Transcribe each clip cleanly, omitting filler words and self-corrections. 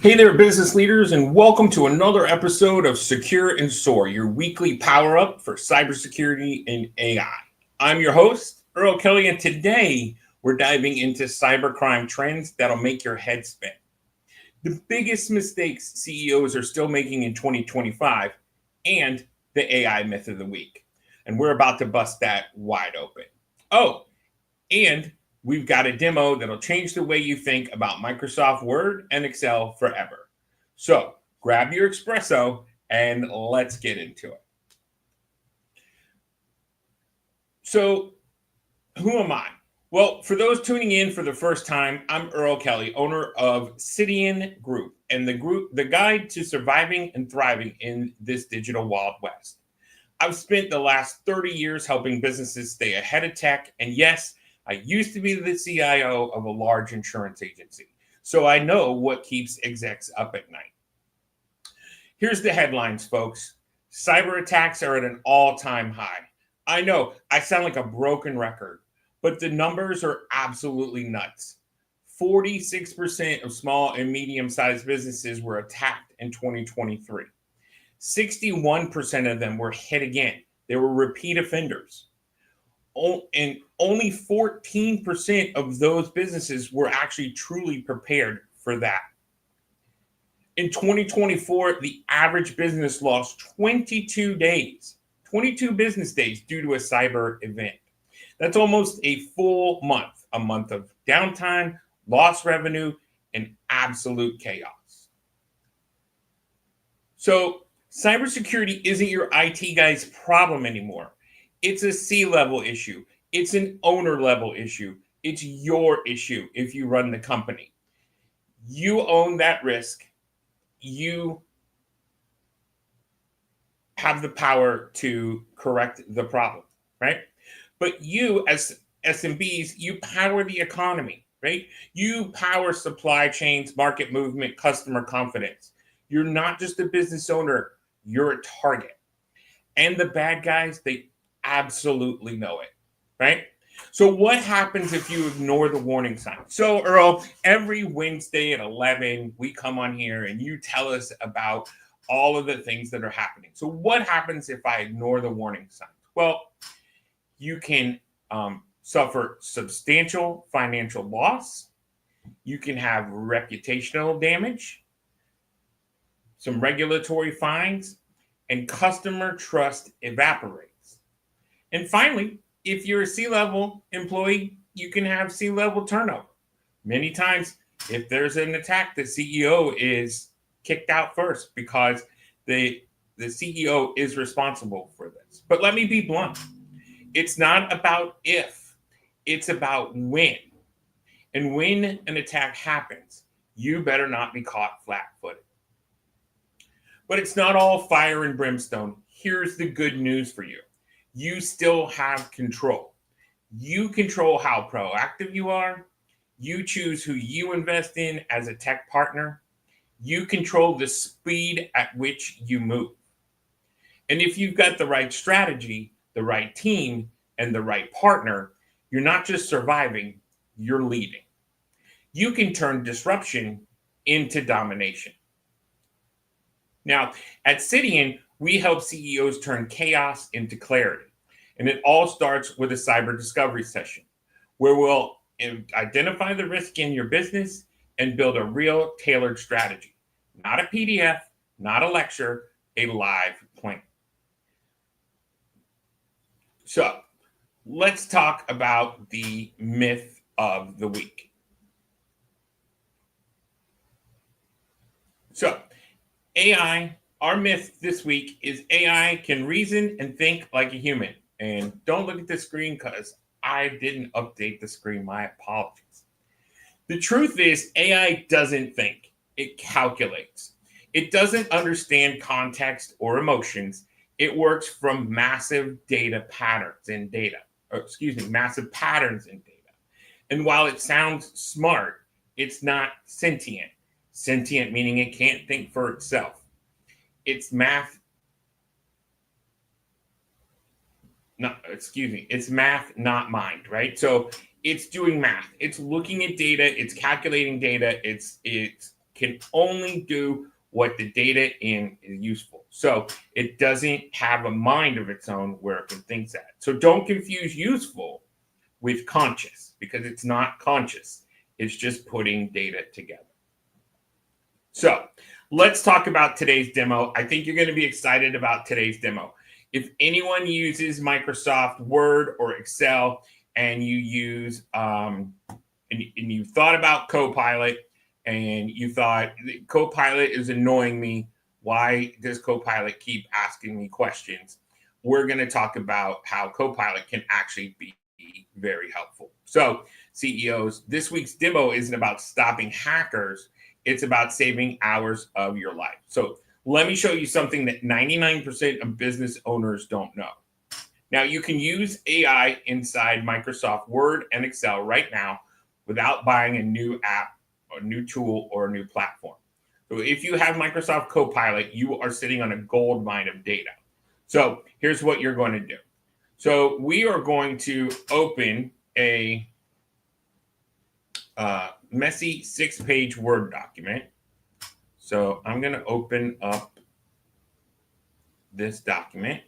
Hey there, business leaders, and welcome to another episode of Secure and Soar, your weekly power up for cybersecurity and AI. I'm your host, Earl Kelly, and today we're diving into cybercrime trends that'll make your head spin. The biggest mistakes CEOs are still making in 2025, and the AI myth of the week. And we're about to bust that wide open. Oh, and we've got a demo that'll change the way you think about Microsoft Word and Excel forever. So grab your espresso and let's get into it. So who am I? Well, for those tuning in for the first time, I'm Earl Kelly, owner of Cydian Group and the guide to surviving and thriving in this digital Wild West. I've spent the last 30 years helping businesses stay ahead of tech, and yes, I used to be the CIO of a large insurance agency, so I know what keeps execs up at night. Here's the headlines, folks. Cyber attacks are at an all-time high. I know I sound like a broken record, but the numbers are absolutely nuts. 46% of small and medium-sized businesses were attacked in 2023. 61% of them were hit again. They were repeat offenders. And only 14% of those businesses were actually truly prepared for that. In 2024, the average business lost 22 business days due to a cyber event. That's almost a full month, a month of downtime, lost revenue, and absolute chaos. So cybersecurity isn't your IT guy's problem anymore. It's a C-level issue. It's an owner-level issue. It's your issue if you run the company. You own that risk. You have the power to correct the problem, right? But you, as SMBs, you power the economy, right? You power supply chains, market movement, customer confidence. You're not just a business owner. You're a target. And the bad guys, they absolutely know it, right? So what happens if you ignore the warning sign? So Earl, every Wednesday at 11, we come on here and you tell us about all of the things that are happening. So what happens if I ignore the warning signs? Well, you can suffer substantial financial loss. You can have reputational damage, some regulatory fines, and customer trust evaporates. And finally, if you're a C-level employee, you can have C-level turnover. Many times, if there's an attack, the CEO is kicked out first because the CEO is responsible for this. But let me be blunt. It's not about if, it's about when. And when an attack happens, you better not be caught flat-footed. But it's not all fire and brimstone. Here's the good news for you. You still have control. You control how proactive you are. You choose who you invest in as a tech partner. You control the speed at which you move. And if you've got the right strategy, the right team, and the right partner, you're not just surviving, you're leading. You can turn disruption into domination. Now, at Cydian, we help CEOs turn chaos into clarity. And it all starts with a cyber discovery session where we'll identify the risk in your business and build a real tailored strategy. Not a PDF, not a lecture, a live plan. So let's talk about the myth of the week. So AI, our myth this week is AI can reason and think like a human. And don't look at the screen because I didn't update the screen. My apologies. The truth is AI doesn't think. It calculates. It doesn't understand context or emotions. It works from massive patterns in data. And while it sounds smart, it's not sentient. Sentient meaning it can't think for itself. It's math. It's math, not mind, right? So it's doing math. It's looking at data. It's calculating data. It's can only do what the data in is useful. So it doesn't have a mind of its own where it can think that. So don't confuse useful with conscious, because it's not conscious. It's just putting data together. So let's talk about today's demo. I think you're going to be excited about today's demo. If anyone uses Microsoft Word or Excel and you use and you thought about Copilot and you thought Copilot is annoying me, why does Copilot keep asking me questions? We're going to talk about how Copilot can actually be very helpful. So CEOs, this week's demo isn't about stopping hackers. It's about saving hours of your life. So let me show you something that 99% of business owners don't know. Now, you can use AI inside Microsoft Word and Excel right now without buying a new app, a new tool, or a new platform. So if you have Microsoft Copilot, you are sitting on a gold mine of data. So here's what you're going to do. So we are going to open a messy 6-page Word document. So I'm going to open up this document.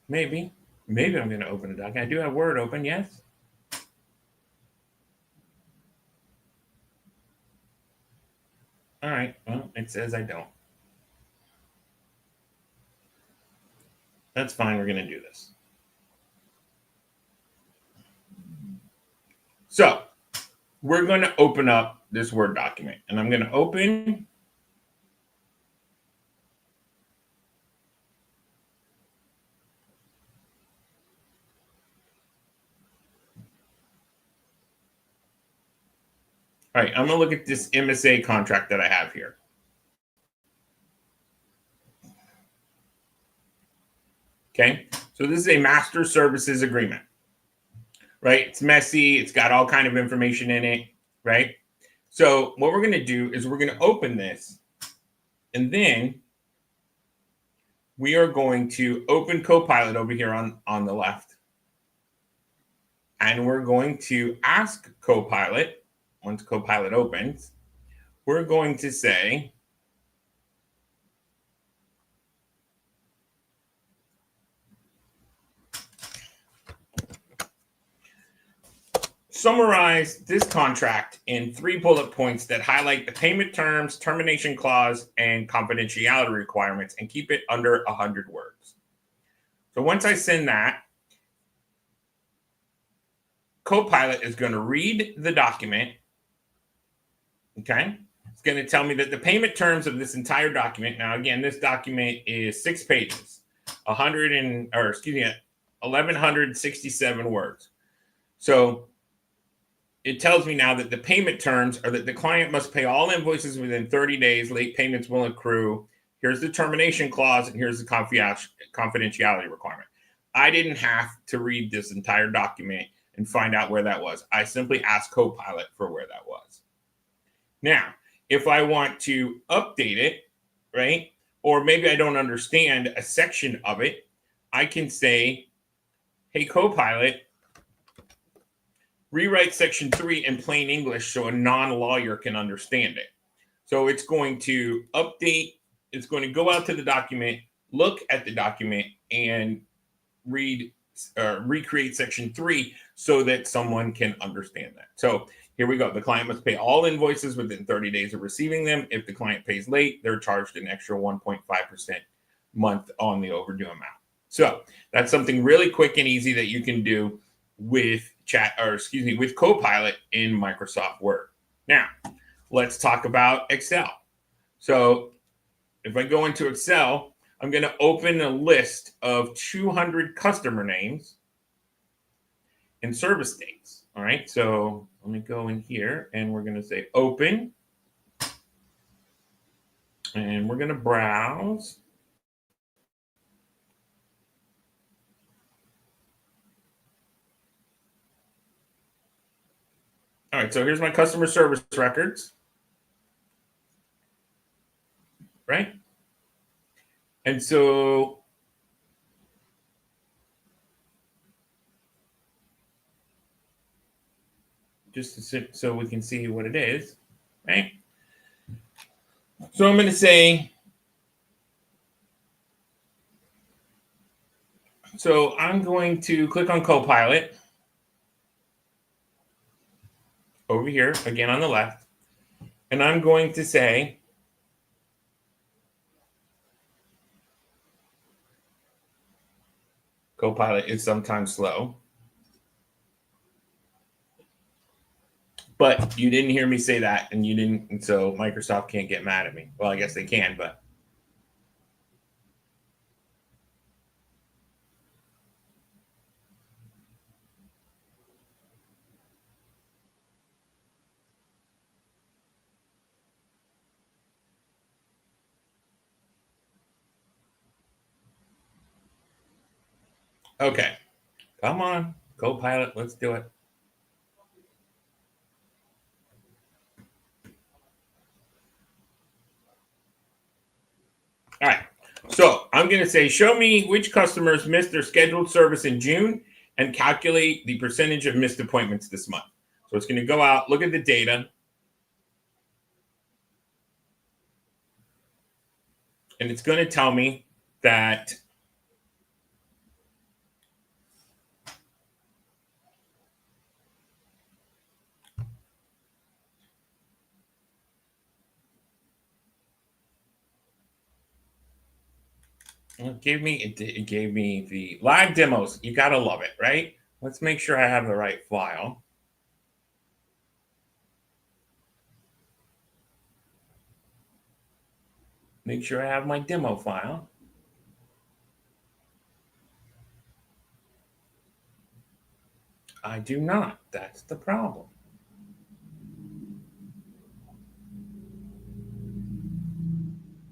Maybe I'm going to open a document. I do have Word open, yes. All right, well, it says I don't. That's fine, we're going to do this. So we're going to open up this Word document, and I'm going to open all right, I'm going to look at this MSA contract that I have here. Okay, so this is a master services agreement, right? It's messy. It's got all kind of information in it, right? So what we're going to do is we're going to open this, and then we are going to open Copilot over here on the left. And we're going to ask Copilot, once Copilot opens, we're going to say, summarize this contract in 3 bullet points that highlight the payment terms, termination clause, and confidentiality requirements, and keep it under 100 words. So once I send that, Copilot is going to read the document. Okay. It's going to tell me that the payment terms of this entire document. Now, again, this document is 6 pages, 1,167 words. So it tells me now that the payment terms are that the client must pay all invoices within 30 days. Late payments will accrue. Here's the termination clause, and here's the confidentiality requirement. I didn't have to read this entire document and find out where that was. I simply asked Copilot for where that was. Now, if I want to update it, right, or maybe I don't understand a section of it, I can say, hey, Copilot, rewrite section 3 in plain English so a non-lawyer can understand it. So it's going to update, it's going to go out to the document, look at the document, and recreate section 3 so that someone can understand that. So here we go. The client must pay all invoices within 30 days of receiving them. If the client pays late, they're charged an extra 1.5% month on the overdue amount. So that's something really quick and easy that you can do with with Copilot in Microsoft Word. Now, let's talk about Excel. So if I go into Excel, I'm going to open a list of 200 customer names and service dates. All right, so let me go in here and we're going to say open. And we're going to browse. All right, so here's my customer service records. Right? And so just so we can see what it is, right? So I'm going to say, so I'm going to click on Copilot over here, again on the left, and I'm going to say, Copilot is sometimes slow. But you didn't hear me say that, and you didn't, and so Microsoft can't get mad at me. Well, I guess they can, but okay. Come on, Copilot, let's do it. All right. So I'm going to say, show me which customers missed their scheduled service in June and calculate the percentage of missed appointments this month. So it's going to go out, look at the data, and it's going to tell me that it gave me the live demos. You got to love it, right? Let's make sure I have the right file. Make sure I have my demo file. I do not. That's the problem.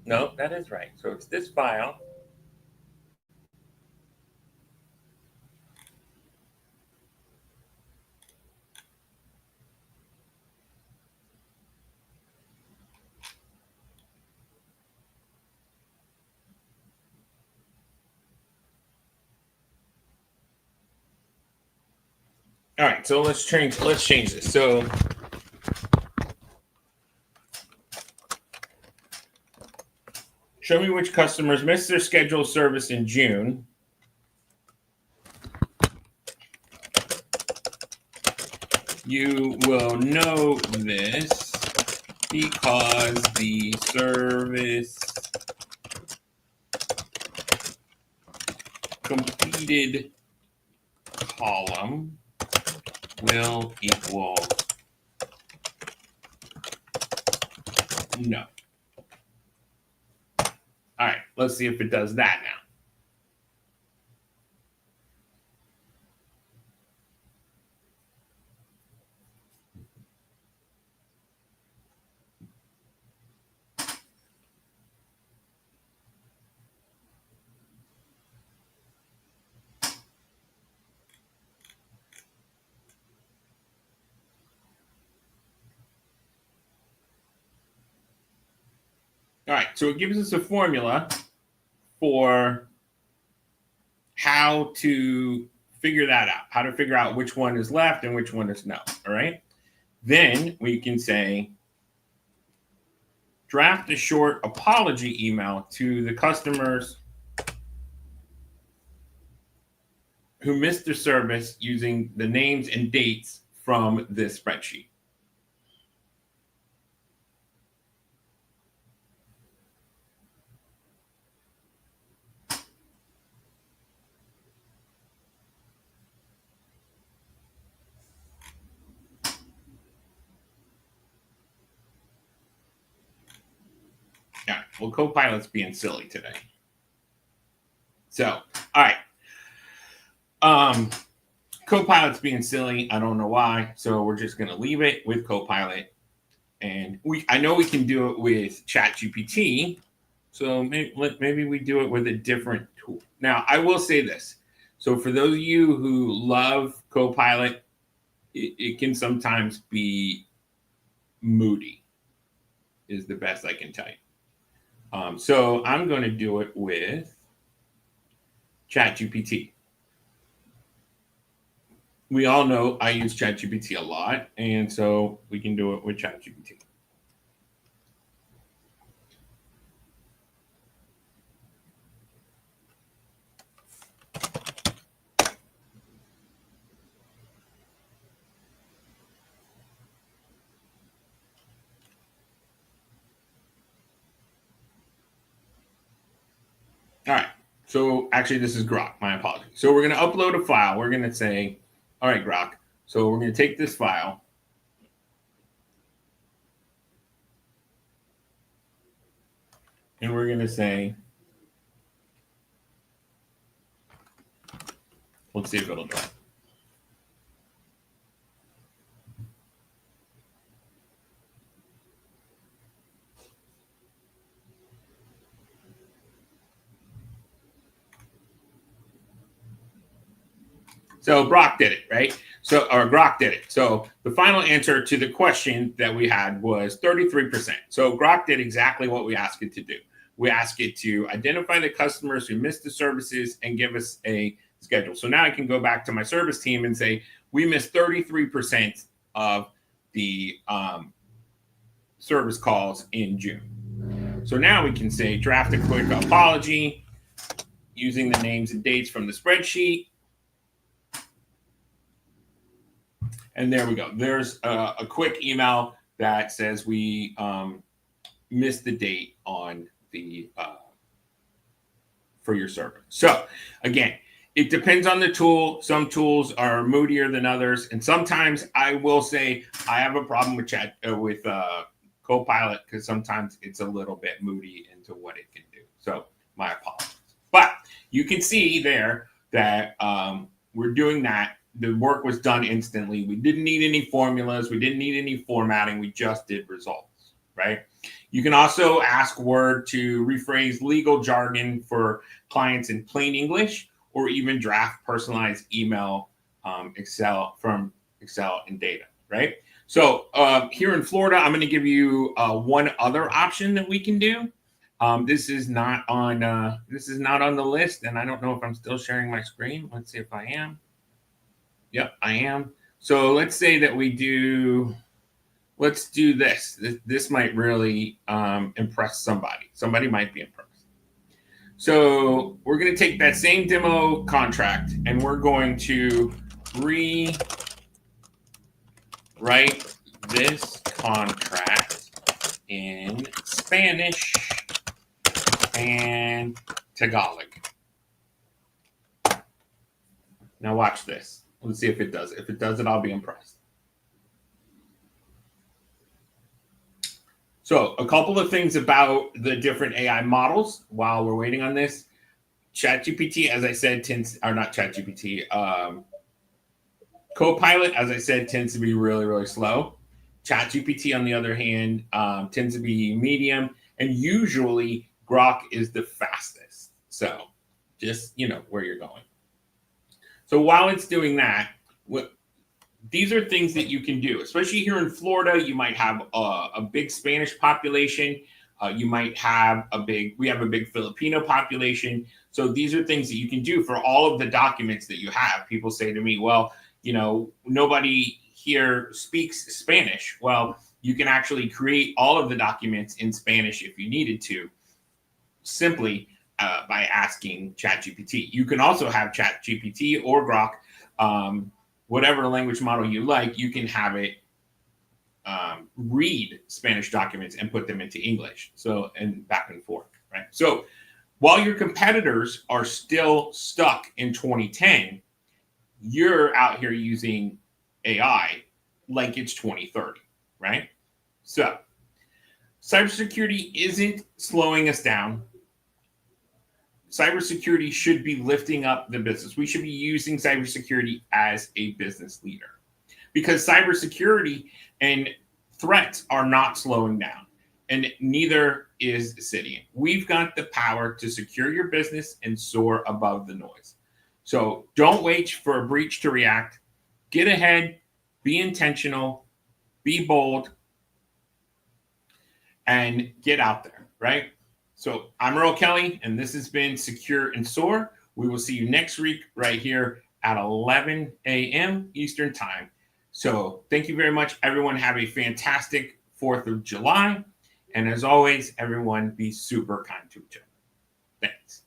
No, that is right. So it's this file. All right, so let's change this. So show me which customers missed their scheduled service in June. You will know this because the service completed column will equal no. All right, let's see if it does that now. All right, so it gives us a formula for how to figure that out, how to figure out which one is left and which one is no. All right. Then we can say, draft a short apology email to the customers who missed their service using the names and dates from this spreadsheet. Yeah, well, Copilot's being silly today. So, all right. Copilot's being silly. I don't know why. So we're just going to leave it with Copilot. And I know we can do it with ChatGPT. So maybe we do it with a different tool. Now, I will say this. So for those of you who love Copilot, it can sometimes be moody, is the best I can tell you. So I'm going to do it with ChatGPT. we all know I use ChatGPT a lot, and so we can do it with ChatGPT. All right. So actually, this is Grok. My apologies. So we're going to upload a file. We're going to say, all right, Grok. So we're going to take this file. And we're going to say, let's see if it'll do it. So Grok did it, right? Grok did it. So the final answer to the question that we had was 33%. So Grok did exactly what we asked it to do. We asked it to identify the customers who missed the services and give us a schedule. So now I can go back to my service team and say, we missed 33% of the service calls in June. So now we can say, draft a quick apology using the names and dates from the spreadsheet. And there we go. There's a quick email that says we missed the date on the for your server. So again, it depends on the tool. Some tools are moodier than others, and sometimes I will say I have a problem with Copilot because sometimes it's a little bit moody into what it can do. So my apologies. But you can see there that we're doing that. The work was done instantly. We didn't need any formulas. We didn't need any formatting. We just did results, right? You can also ask Word to rephrase legal jargon for clients in plain English, or even draft personalized email Excel and data, right? So here in Florida, I'm going to give you one other option that we can do. This is not on the list, and I don't know if I'm still sharing my screen. Let's see if I am. Yep, I am. So let's say that let's do this. This might really impress somebody. Somebody might be impressed. So we're going to take that same demo contract and we're going to rewrite this contract in Spanish and Tagalog. Now watch this. Let's see if it does. If it does it, I'll be impressed. So a couple of things about the different AI models while we're waiting on this. ChatGPT, as I said, Copilot, as I said, tends to be really, really slow. ChatGPT, on the other hand, tends to be medium, and usually Grok is the fastest. So just, where you're going. So while it's doing that, these are things that you can do, especially here in Florida. You might have a big Spanish population. We have a big Filipino population. So these are things that you can do for all of the documents that you have. People say to me, well, nobody here speaks Spanish. Well, you can actually create all of the documents in Spanish if you needed to, simply by asking ChatGPT. You can also have ChatGPT or Grok, whatever language model you like, you can have it read Spanish documents and put them into English. So, and back and forth, right? So while your competitors are still stuck in 2010, you're out here using AI like it's 2030, right? So cybersecurity isn't slowing us down. Cybersecurity should be lifting up the business. We should be using cybersecurity as a business leader, because cybersecurity and threats are not slowing down, and neither is Cydian. We've got the power to secure your business and soar above the noise. So don't wait for a breach to react. Get ahead, be intentional, be bold, and get out there, right? So I'm Earl Kelly, and this has been Secure and Soar. We will see you next week right here at 11 a.m. Eastern Time. So thank you very much, everyone. Have a fantastic 4th of July. And as always, everyone be super kind to each other. Thanks.